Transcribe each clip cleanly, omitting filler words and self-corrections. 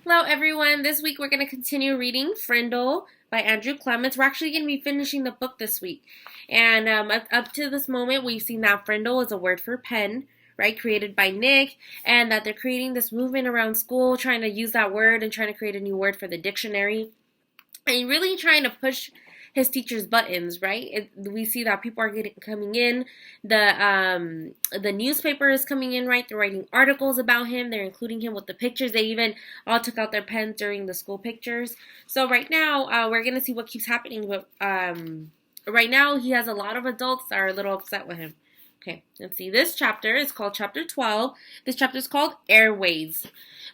Hello, everyone. This week we're going to continue reading Frindle by Andrew Clements. We're actually going to be finishing the book this week. And up to this moment, we've seen that Frindle is a word for pen, right, created by Nick, and that they're creating this movement around school, trying to use that word and trying to create a new word for the dictionary. And really trying to push his teacher's buttons, right? We see that people are coming in. The newspaper is coming in, right? They're writing articles about him. They're including him with the pictures. They even all took out their pens during the school pictures. So right now, we're gonna see what keeps happening. But right now, he has a lot of adults that are a little upset with him. Okay, let's see. This chapter is called Chapter 12. This chapter is called Airways.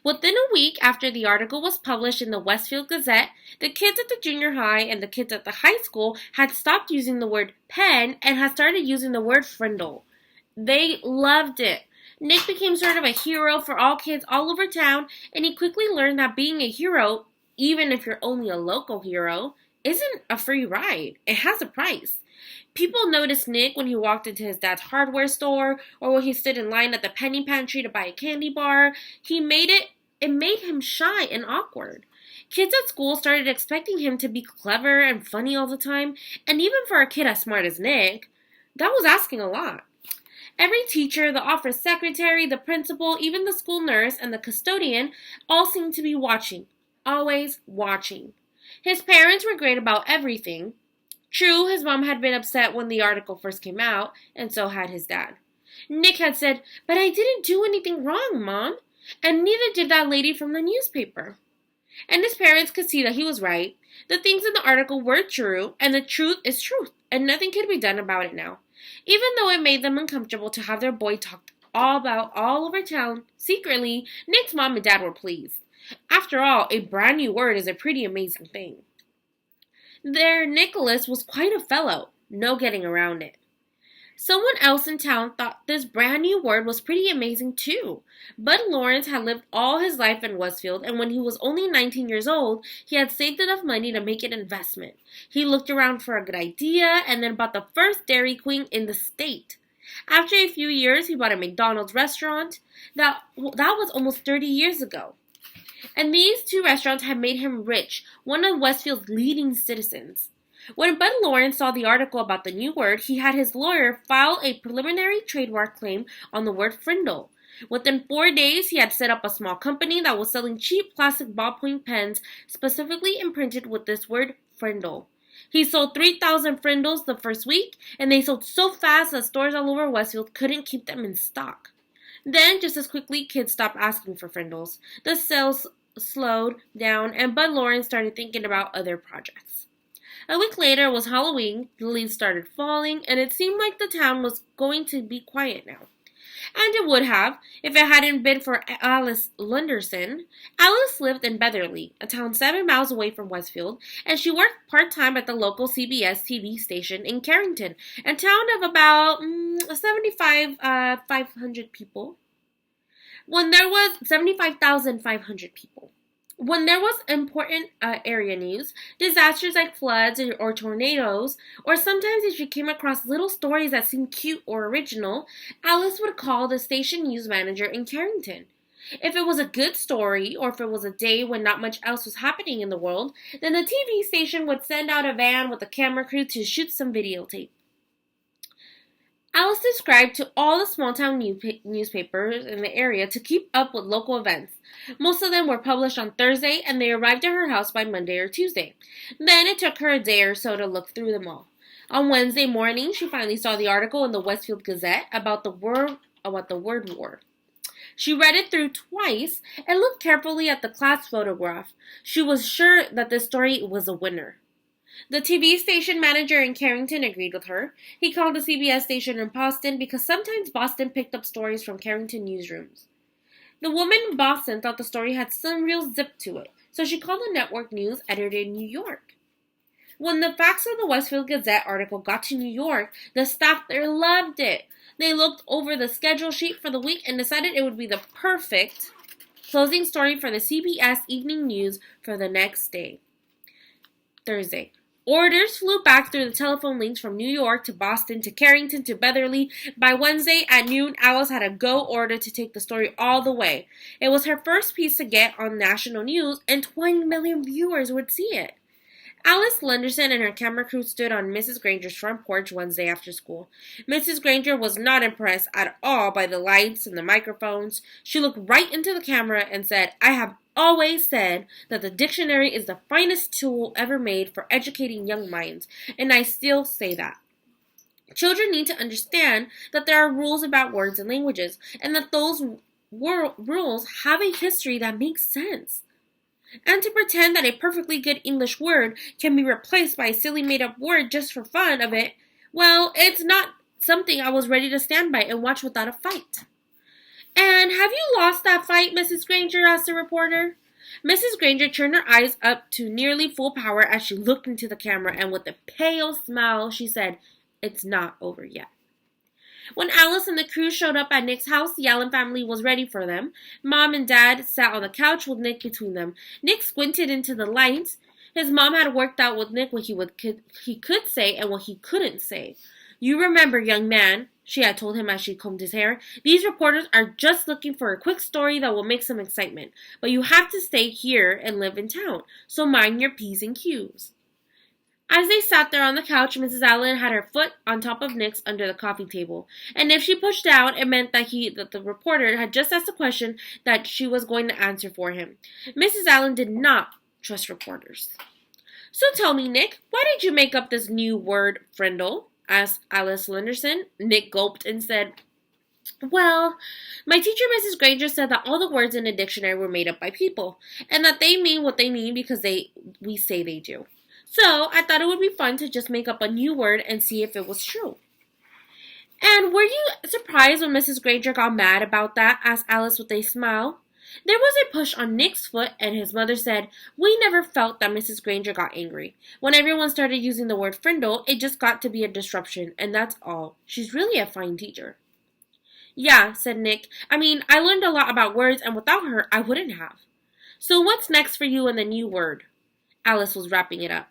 Within a week after the article was published in the Westfield Gazette, the kids at the junior high and the kids at the high school had stopped using the word pen and had started using the word frindle. They loved it. Nick became sort of a hero for all kids all over town, and he quickly learned that being a hero, even if you're only a local hero, isn't a free ride. It has a price. People noticed Nick when he walked into his dad's hardware store or when he stood in line at the penny pantry to buy a candy bar. It made him shy and awkward. Kids at school started expecting him to be clever and funny all the time, and even for a kid as smart as Nick, that was asking a lot. Every teacher, the office secretary, the principal, even the school nurse, and the custodian all seemed to be watching. Always watching. His parents were great about everything. True, his mom had been upset when the article first came out, and so had his dad. Nick had said, "But I didn't do anything wrong, Mom, and neither did that lady from the newspaper." And his parents could see that he was right. The things in the article were true, and the truth is truth, and nothing could be done about it now. Even though it made them uncomfortable to have their boy talked all over town, secretly, Nick's mom and dad were pleased. After all, a brand new word is a pretty amazing thing. Their Nicholas was quite a fellow, no getting around it. Someone else in town thought this brand new word was pretty amazing too. Bud Lawrence had lived all his life in Westfield, and when he was only 19 years old, he had saved enough money to make an investment. He looked around for a good idea and then bought the first Dairy Queen in the state. After a few years, he bought a McDonald's restaurant. That was almost 30 years ago. And these two restaurants had made him rich, one of Westfield's leading citizens. When Bud Lawrence saw the article about the new word, he had his lawyer file a preliminary trademark claim on the word frindle. Within 4 days, he had set up a small company that was selling cheap plastic ballpoint pens specifically imprinted with this word frindle. He sold 3,000 frindles the first week, and they sold so fast that stores all over Westfield couldn't keep them in stock. Then, just as quickly, kids stopped asking for frindles. The sales slowed down, and Bud Lawrence started thinking about other projects. A week later, it was Halloween, the leaves started falling, and it seemed like the town was going to be quiet now. And it would have, if it hadn't been for Alice Lunderson. Alice lived in Betherly, a town 7 miles away from Westfield, and she worked part-time at the local CBS TV station in Carrington, a town of about 500 people. When there was 75,500 people. When there was important area news, disasters like floods or tornadoes, or sometimes if she came across little stories that seemed cute or original, Alice would call the station news manager in Carrington. If it was a good story, or if it was a day when not much else was happening in the world, then the TV station would send out a van with a camera crew to shoot some videotape. Alice subscribed to all the small-town newspapers in the area to keep up with local events. Most of them were published on Thursday, and they arrived at her house by Monday or Tuesday. Then it took her a day or so to look through them all. On Wednesday morning, she finally saw the article in the Westfield Gazette about the word war. She read it through twice and looked carefully at the class photograph. She was sure that this story was a winner. The TV station manager in Carrington agreed with her. He called the CBS station in Boston because sometimes Boston picked up stories from Carrington newsrooms. The woman in Boston thought the story had some real zip to it, so she called the network news editor in New York. When the facts of the Westfield Gazette article got to New York, the staff there loved it. They looked over the schedule sheet for the week and decided it would be the perfect closing story for the CBS Evening News for the next day, Thursday. Orders flew back through the telephone links from New York to Boston to Carrington to Beverly. By Wednesday at noon, Alice had a go order to take the story all the way. It was her first piece to get on national news, and 20 million viewers would see it. Alice Lenderson and her camera crew stood on Mrs. Granger's front porch Wednesday after school. Mrs. Granger was not impressed at all by the lights and the microphones. She looked right into the camera and said, "I have always said that the dictionary is the finest tool ever made for educating young minds, and I still say that. Children need to understand that there are rules about words and languages, and that those rules have a history that makes sense. And to pretend that a perfectly good English word can be replaced by a silly made-up word just for fun of it, well, it's not something I was ready to stand by and watch without a fight." "And have you lost that fight, Mrs. Granger?" asked the reporter. Mrs. Granger turned her eyes up to nearly full power as she looked into the camera, and with a pale smile, she said, "It's not over yet." When Alice and the crew showed up at Nick's house, the Allen family was ready for them. Mom and Dad sat on the couch with Nick between them. Nick squinted into the light. His mom had worked out with Nick what he could say and what he couldn't say. "You remember, young man," she had told him as she combed his hair, "these reporters are just looking for a quick story that will make some excitement. But you have to stay here and live in town, so mind your P's and Q's." As they sat there on the couch, Mrs. Allen had her foot on top of Nick's under the coffee table, and if she pushed down, it meant that the reporter had just asked a question that she was going to answer for him. Mrs. Allen did not trust reporters. "So tell me, Nick, why did you make up this new word, Frindle?" asked Alice Lenderson. Nick gulped and said, "Well, my teacher, Mrs. Granger, said that all the words in a dictionary were made up by people, and that they mean what they mean because we say they do. So I thought it would be fun to just make up a new word and see if it was true." "And were you surprised when Mrs. Granger got mad about that?" asked Alice with a smile. There was a push on Nick's foot, and his mother said, "We never felt that Mrs. Granger got angry. When everyone started using the word Frindle, it just got to be a disruption, and that's all. She's really a fine teacher." "Yeah," said Nick. "I mean, I learned a lot about words, and without her, I wouldn't have." "So what's next for you in the new word?" Alice was wrapping it up.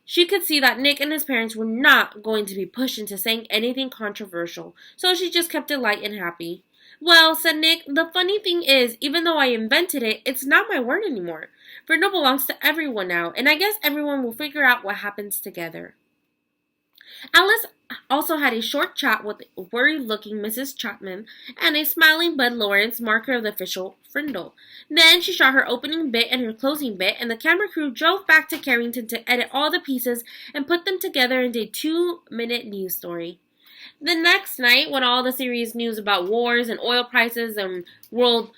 She could see that Nick and his parents were not going to be pushed into saying anything controversial, so she just kept it light and happy. "Well," said Nick, "the funny thing is, even though I invented it, it's not my word anymore. Frindle belongs to everyone now, and I guess everyone will figure out what happens together." Alice also had a short chat with worried-looking Mrs. Chapman and a smiling Bud Lawrence, marker of the official Frindle. Then she shot her opening bit and her closing bit, and the camera crew drove back to Carrington to edit all the pieces and put them together into a 2-minute news story. The next night, when all the serious news about wars and oil prices and world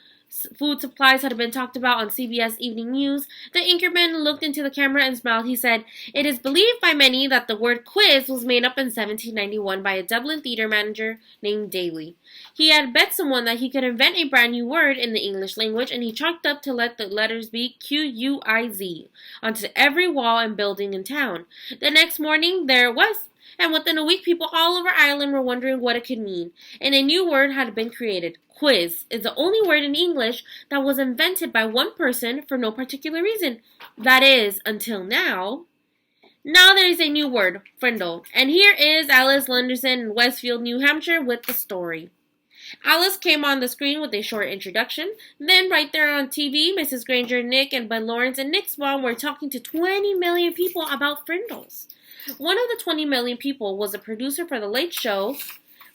food supplies had been talked about on CBS Evening News, the anchorman looked into the camera and smiled. He said, "It is believed by many that the word quiz was made up in 1791 by a Dublin theater manager named Daly. He had bet someone that he could invent a brand new word in the English language, and he chalked up to let the letters be Q-U-I-Z onto every wall and building in town. The next morning, there it was. And within a week, people all over Ireland were wondering what it could mean, and a new word had been created. Quiz is the only word in English that was invented by one person for no particular reason. That is, until now. Now there is a new word, Frindle, and here is Alice Lenderson in Westfield, New Hampshire with the story." Alice came on the screen with a short introduction. Then right there on TV, Mrs. Granger, Nick, and Bud Lawrence and Nick's mom were talking to 20 million people about Frindles. One of the 20 million people was a producer for The Late Show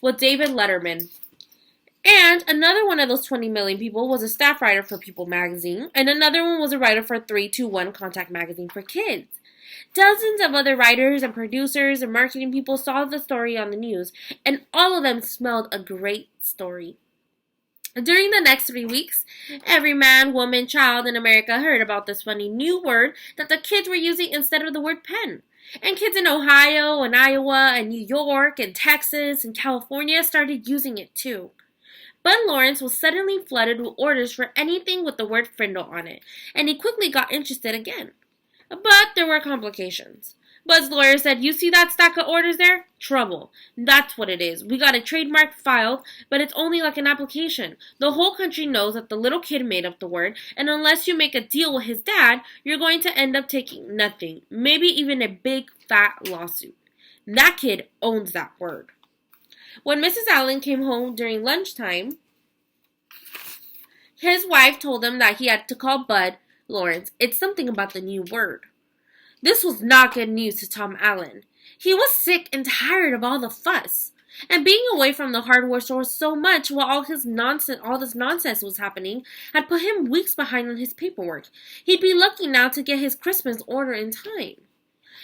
with David Letterman. And another one of those 20 million people was a staff writer for People magazine, and another one was a writer for 321 Contact magazine for kids. Dozens of other writers and producers and marketing people saw the story on the news, and all of them smelled a great story. During the next 3 weeks, every man, woman, child in America heard about this funny new word that the kids were using instead of the word pen. And kids in Ohio and Iowa and New York and Texas and California started using it too. Bud Lawrence was suddenly flooded with orders for anything with the word Frindle on it, and he quickly got interested again. But there were complications. Bud's lawyer said, "You see that stack of orders there? Trouble. That's what it is. We got a trademark filed, but it's only like an application. The whole country knows that the little kid made up the word, and unless you make a deal with his dad, you're going to end up taking nothing. Maybe even a big fat lawsuit. That kid owns that word." When Mrs. Allen came home during lunchtime, his wife told him that he had to call Bud Lawrence. It's something about the new word. This was not good news to Tom Allen. He was sick and tired of all the fuss. And being away from the hardware store so much while all this nonsense was happening had put him weeks behind on his paperwork. He'd be lucky now to get his Christmas order in time.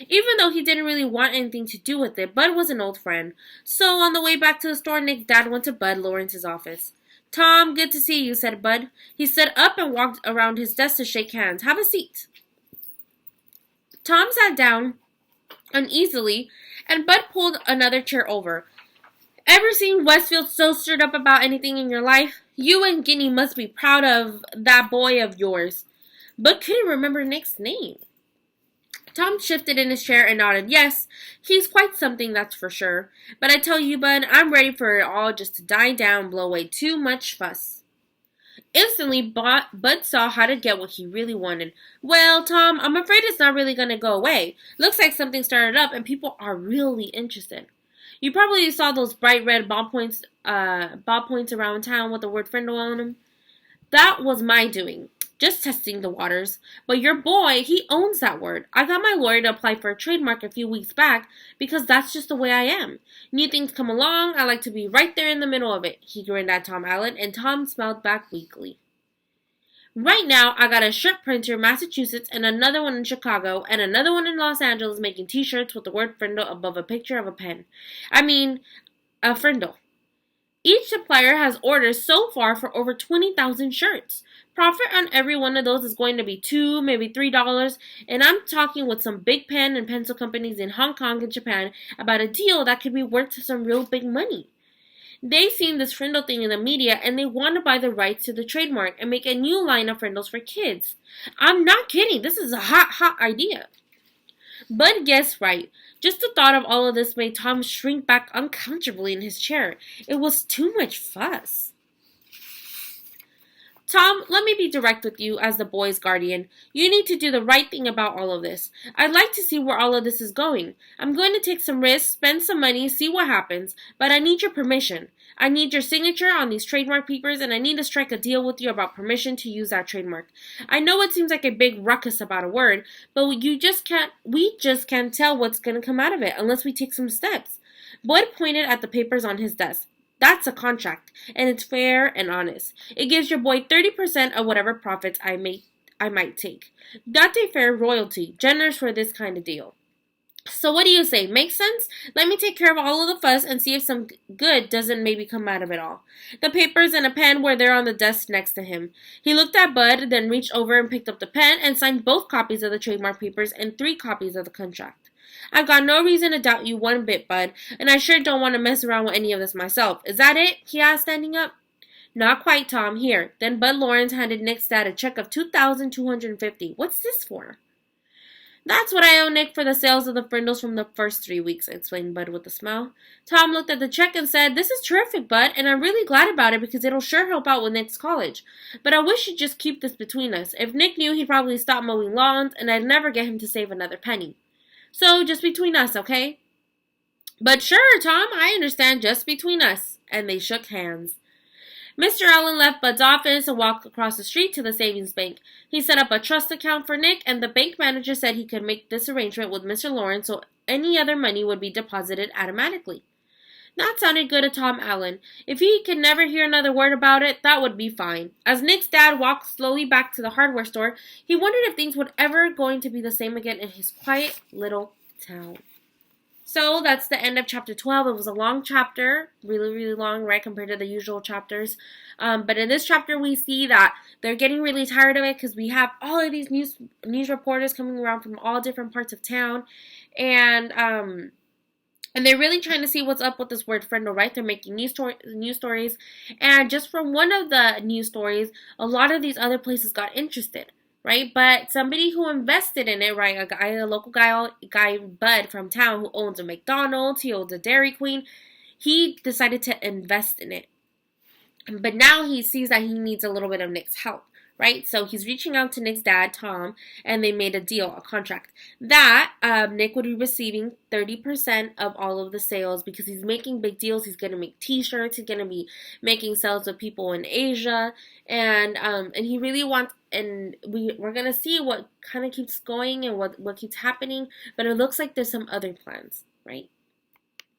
Even though he didn't really want anything to do with it, Bud was an old friend. So on the way back to the store, Nick's dad went to Bud Lawrence's office. "Tom, good to see you," said Bud. He stood up and walked around his desk to shake hands. "Have a seat." Tom sat down uneasily, and Bud pulled another chair over. "Ever seen Westfield so stirred up about anything in your life? You and Guinea must be proud of that boy of yours." Bud couldn't remember Nick's name. Tom shifted in his chair and nodded. "Yes, he's quite something, that's for sure. But I tell you, Bud, I'm ready for it all just to die down and blow away too much fuss." Instantly, Bud saw how to get what he really wanted. "Well, Tom, I'm afraid it's not really going to go away. Looks like something started up and people are really interested. You probably saw those bright red ballpoints around town with the word Frindle on them. That was my doing. Just testing the waters. But your boy, he owns that word. I got my lawyer to apply for a trademark a few weeks back because that's just the way I am. New things come along, I like to be right there in the middle of it." He grinned at Tom Allen, and Tom smiled back weakly. "Right now, I got a shirt printer in Massachusetts and another one in Chicago and another one in Los Angeles making t-shirts with the word Frindle above a picture of a pen. I mean, a Frindle. Each supplier has orders so far for over 20,000 shirts. Profit on every one of those is going to be $2, maybe $3, and I'm talking with some big pen and pencil companies in Hong Kong and Japan about a deal that could be worth some real big money. They've seen this Frindle thing in the media, and they want to buy the rights to the trademark and make a new line of Frindles for kids. I'm not kidding. This is a hot idea." Bud guessed right. Just the thought of all of this made Tom shrink back uncomfortably in his chair. It was too much fuss. "Tom, let me be direct with you as the boy's guardian. You need to do the right thing about all of this. I'd like to see where all of this is going. I'm going to take some risks, spend some money, see what happens, but I need your permission. I need your signature on these trademark papers, and I need to strike a deal with you about permission to use that trademark. I know it seems like a big ruckus about a word, but we just can't tell what's going to come out of it unless we take some steps." Bud pointed at the papers on his desk. "That's a contract, and it's fair and honest. It gives your boy 30% of whatever profits I might take. That's a fair royalty, generous for this kind of deal. So what do you say? Make sense? Let me take care of all of the fuss and see if some good doesn't maybe come out of it all." The papers and a pen were there on the desk next to him. He looked at Bud, then reached over and picked up the pen and signed both copies of the trademark papers and 3 copies of the contract. "I've got no reason to doubt you one bit, Bud, and I sure don't want to mess around with any of this myself. Is that it?" he asked, standing up. "Not quite, Tom. Here." Then Bud Lawrence handed Nick's dad a check of $2,250. "What's this for?" "That's what I owe Nick for the sales of the Frindles from the first 3 weeks," explained Bud with a smile. Tom looked at the check and said, "This is terrific, Bud, and I'm really glad about it because it'll sure help out with Nick's college. But I wish you'd just keep this between us. If Nick knew, he'd probably stop mowing lawns, and I'd never get him to save another penny. So, just between us, okay?" "But sure, Tom, I understand, just between us." And they shook hands. Mr. Allen left Bud's office and walked across the street to the savings bank. He set up a trust account for Nick, and the bank manager said he could make this arrangement with Mr. Lawrence so any other money would be deposited automatically. That sounded good to Tom Allen. If he could never hear another word about it, that would be fine. As Nick's dad walked slowly back to the hardware store, he wondered if things would ever going to be the same again in his quiet little town. So that's the end of chapter 12. It was a long chapter, really, really long, right, compared to the usual chapters. But in this chapter, we see that they're getting really tired of it because we have all of these news reporters coming around from all different parts of town, and they're really trying to see what's up with this word Frindle, right? They're making news stories, and just from one of the news stories, a lot of these other places got interested. right? But somebody who invested in it, right? A local guy Bud from town who owns a McDonald's, he owns a Dairy Queen. He decided to invest in it. But now he sees that he needs a little bit of Nick's help, right? So he's reaching out to Nick's dad, Tom, and they made a deal, a contract, that Nick would be receiving 30% of all of the sales because he's making big deals. He's going to make t-shirts. He's going to be making sales with people in Asia. And he really wants, and we're going to see what kind of keeps going and what keeps happening. But it looks like there's some other plans, right?